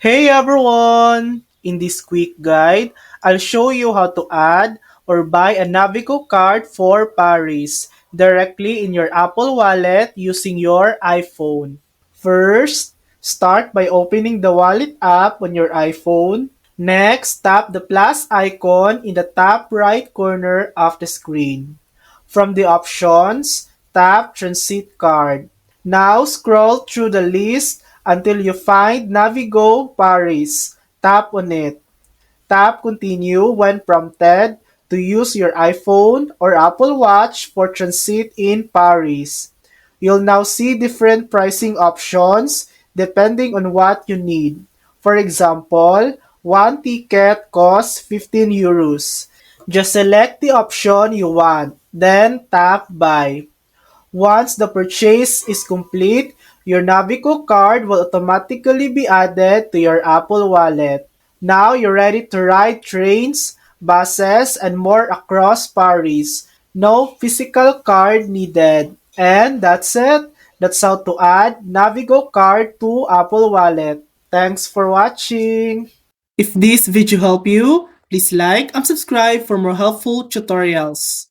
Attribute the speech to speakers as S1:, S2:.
S1: Hey everyone! In this quick guide, I'll show you how to add or buy a Navigo card for Paris directly in your Apple Wallet using your iPhone. First, start by opening the Wallet app on your iPhone. Next, tap the plus icon in the top right corner of the screen. From the options, tap Transit Card. Now scroll through the list until you find Navigo Paris. Tap on it. Tap Continue when prompted to use your iPhone or Apple Watch for transit in Paris. You'll now see different pricing options depending on what you need. For example, one ticket costs 15 euros. Just select the option you want, then tap Buy. Once the purchase is complete, your Navico card will automatically be added to your Apple Wallet. Now you're ready to ride trains, buses, and more across Paris. No physical card needed. And that's it. That's how to add Navigo card to Apple Wallet. Thanks for watching. If this video helped you, please like and subscribe for more helpful tutorials.